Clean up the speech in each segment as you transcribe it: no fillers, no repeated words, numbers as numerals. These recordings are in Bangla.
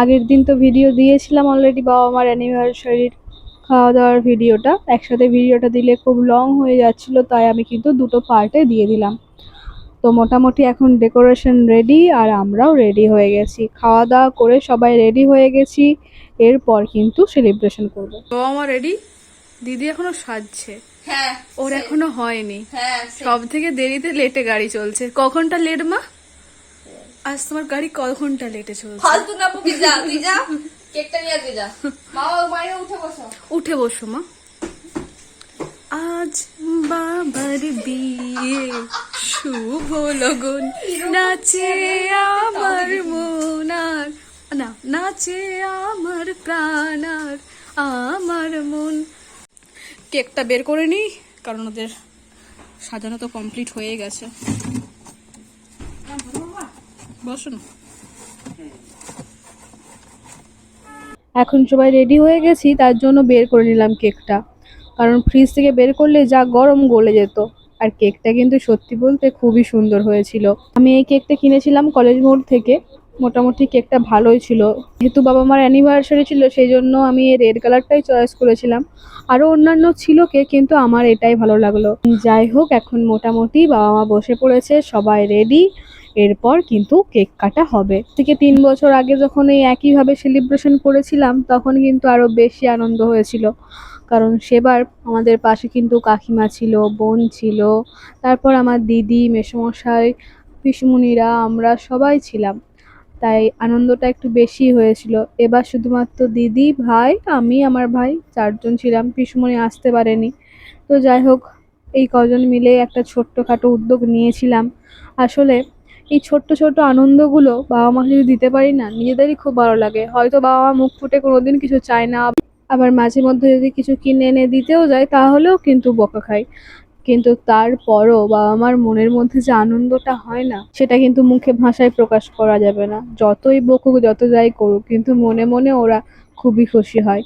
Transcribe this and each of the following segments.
আগের দিন তো ভিডিও দিয়েছিলাম অলরেডি বাবা মার অ্যানিভার্সারির খাওয়া দাওয়ার ভিডিওটা। একসাথে ভিডিওটা দিলে খুব লং হয়ে যাচ্ছিল, তাই আমি কিন্তু দুটো পার্টে দিয়ে দিলাম। তো মোটামুটি এখন ডেকোরেশন রেডি আর আমরাও রেডি হয়ে গেছি। খাওয়া দাওয়া করে সবাই রেডি হয়ে গেছি, এরপর কিন্তু সেলিব্রেশন করবো। বাবা মা রেডি, দিদি এখনো সাজছে। হ্যাঁ, ওর এখনো হয়নি। হ্যাঁ, সব থেকে দেরিতে লেটে গাড়ি চলছে। কখনটা লেট মা? আজ তোমার গাড়ি কখনটা লেটে চলছে? ফালতু না পুকি, যা তুই যা, কেকটা নিয়ে আসবি যা। মা বাইরে উঠে বসো। উঠে বসো মা। আজ বাবার বিয়ে, শুভ লগন, নাচে আমার মন আর না, নাচে আমার প্রাণ আর আমার মন। কেকটা বের করে নি, কারণ ওদের সাজানো তো কমপ্লিট হয়ে গেছে। বসুন। এখন সবাই রেডি হয়ে গেছি, তার জন্য বের করে নিলাম কেকটা, কারণ ফ্রিজ থেকে বের করলে যা গরম গলে যেত। আর কেকটা কিন্তু সত্যি বলতে খুবই সুন্দর হয়েছিল। আমি এই কেকটা কিনেছিলাম কলেজ মোড় থেকে। মোটামুটি কেকটা ভালোই ছিল। যেহেতু বাবা মার অ্যানিভার্সারি ছিল, সেই জন্য আমি এই রেড কালারটাই চয়েস করেছিলাম। আরও অন্যান্য ছিল কেক, কিন্তু আমার এটাই ভালো লাগলো। যাই হোক, এখন মোটামুটি বাবা মা বসে পড়েছে, সবাই রেডি। এরপর কিন্তু কেক কাটা হবে। থেকে 3 বছর আগে যখন এই একইভাবে সেলিব্রেশন করেছিলাম, তখন কিন্তু আরো বেশি আনন্দ হয়েছিল। কারণ সেবার আমাদের পাশে কিন্তু কাকিমা ছিল, বোন ছিল, তারপর আমার দিদি, মেসোমশাই, পিসমুনিরা, আমরা সবাই ছিলাম। তাই আনন্দটা একটু বেশি হয়েছিল। এবার শুধুমাত্র দিদি, ভাই, আমি, আমার ভাই 4জন ছিলাম। পিসমুনি আসতে পারেনি। তো যাই হোক, এই কজন মিলে একটা ছোট্টখাটো উদ্যোগ নিয়েছিলাম। আসলে এই ছোট্ট ছোট্ট আনন্দগুলো বাবা মাকে যদি দিতে পারি না, নিজেদেরই খুব ভালো লাগে। হয়তো বাবা মা মুখ ফুটে কোনোদিন কিছু চায় না, আবার মাঝে মধ্যে যদি কিছু কিনে এনে দিতেও যায়, তাহলেও কিন্তু বকা খাই। কিন্তু তারপরও বাবা মার মনের মধ্যে যে আনন্দটা হয় না, সেটা কিন্তু মুখে ভাষায় প্রকাশ করা যাবে না। যতই বকুক, যত যাই করুক, কিন্তু মনে মনে ওরা খুবই খুশি হয়।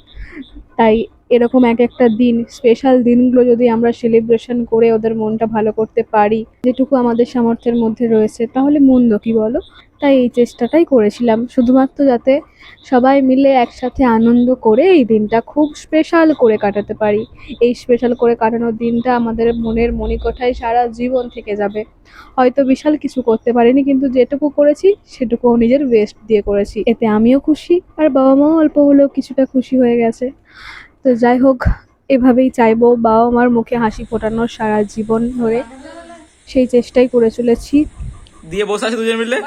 তাই এরকম এক একটা দিন, স্পেশাল দিনগুলো যদি আমরা সেলিব্রেশন করে ওদের মনটা ভালো করতে পারি, যেটুকু আমাদের সামর্থ্যের মধ্যে রয়েছে, তাহলে মন্দ কি বলো? তাই এই চেষ্টাটাই করেছিলাম, শুধুমাত্র যাতে সবাই মিলে একসাথে আনন্দ করে এই দিনটা খুব স্পেশাল করে কাটাতে পারি। এই স্পেশাল করে কাটানোর দিনটা আমাদের মনের মণিকোঠায় সারা জীবন থেকে যাবে। হয়তো বিশাল কিছু করতে পারিনি, কিন্তু যেটুকু করেছি সেটুকুও নিজের বেস্ট দিয়ে করেছি। এতে আমিও খুশি, আর বাবা মাও অল্প হলেও কিছুটা খুশি হয়ে গেছে। তো যাই হোক, এভাবেই চাইবো বাবা মার মুখে হাসি ফোটানোর সারা জীবন ধরে। সেই চেষ্টাই করে চলেছি। দিয়ে বসে আছে দুজন মিলে।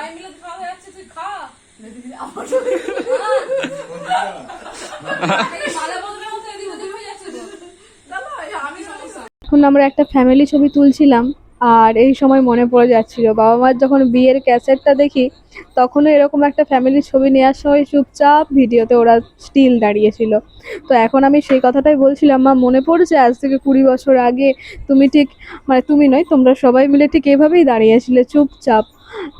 এখন আমরা একটা ফ্যামিলি ছবি তুলছিলাম, আর এই সময় মনে পড়ে যাচ্ছিল বাবা মার যখন বিয়ের ক্যাসেটটা দেখি, তখনও এরকম একটা ফ্যামিলি ছবি নেওয়ার সময় চুপচাপ ভিডিওতে ওরা স্টিল দাঁড়িয়েছিল। তো এখন আমি সেই কথাটাই বলছিলাম, মা মনে পড়ছে আজ থেকে 20 বছর আগে তুমি ঠিক, মানে তুমি নয়, তোমরা সবাই মিলে ঠিক এভাবেই দাঁড়িয়েছিলে চুপচাপ।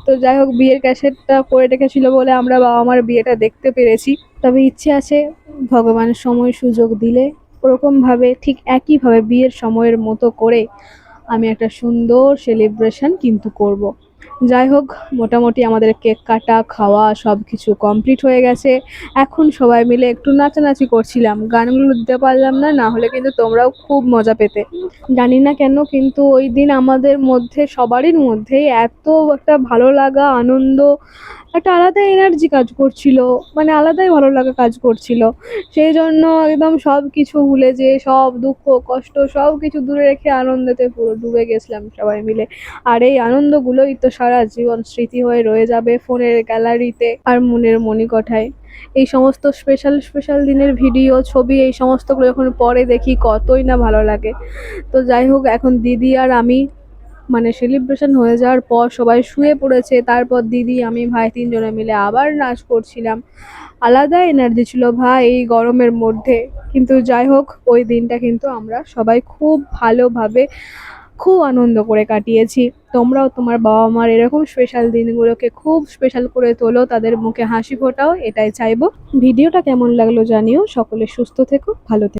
তো যাই হোক, বিয়ের ক্যাসেটটা করে রেখেছিল বলে আমরা বাবা মার বিয়েটা দেখতে পেরেছি। তবে ইচ্ছে আছে ভগবান সময় সুযোগ দিলে ওরকমভাবে, ঠিক একইভাবে বিয়ের সময়ের মতো করে আমি একটা সুন্দর সেলিব্রেশন কিন্তু করব। যাই হোক, মোটামুটি আমাদের কেক কাটা, খাওয়া সব কিছু কমপ্লিট হয়ে গেছে। এখন সবাই মিলে একটু নাচানাচি করছিলাম। গানগুলো দিতে পারলাম না, না হলে কিন্তু তোমরাও খুব মজা পেতে। জানি না কেন, কিন্তু ওই দিন আমাদের মধ্যে সবারই মধ্যেই এত একটা ভালো লাগা, আনন্দ, একটা আলাদা এনার্জি কাজ করছিল, মানে আলাদাই ভালো লাগা কাজ করছিল। সেই জন্য একদম সব কিছু ভুলে যেয়ে, সব দুঃখ কষ্ট সব কিছু দূরে রেখে আনন্দেতে পুরো ডুবে গেছিলাম সবাই মিলে। আর এই আনন্দগুলোই তো সারা জীবন স্মৃতি হয়ে রয়ে যাবে ফোনের গ্যালারিতে আর মনের মণিকোঠায়। এই সমস্ত স্পেশাল স্পেশাল দিনের ভিডিও, ছবি, এই সমস্তগুলো যখন পরে দেখি কতই না ভালো লাগে। তো যাই হোক, এখন দিদি আর আমি, মানে সেলিব্রেশন হয়ে যাওয়ার পর সবাই শুয়ে পড়েছে, তারপর দিদি, আমি, ভাই 3জনে মিলে আবার নাচ করছিলাম। আলাদা এনার্জি ছিল ভাই এই গরমের মধ্যে। কিন্তু যাই হোক, ওই দিনটা কিন্তু আমরা সবাই খুব ভালোভাবে, খুব আনন্দ করে কাটিয়েছি। তোমরাও তোমার বাবা মার এরকম স্পেশাল দিনগুলোকে খুব স্পেশাল করে তোলো, তাদের মুখে হাসি ফোটাও, এটাই চাইবো। ভিডিওটা কেমন লাগলো জানিও। সকলে সুস্থ থেকো, ভালো থেকো।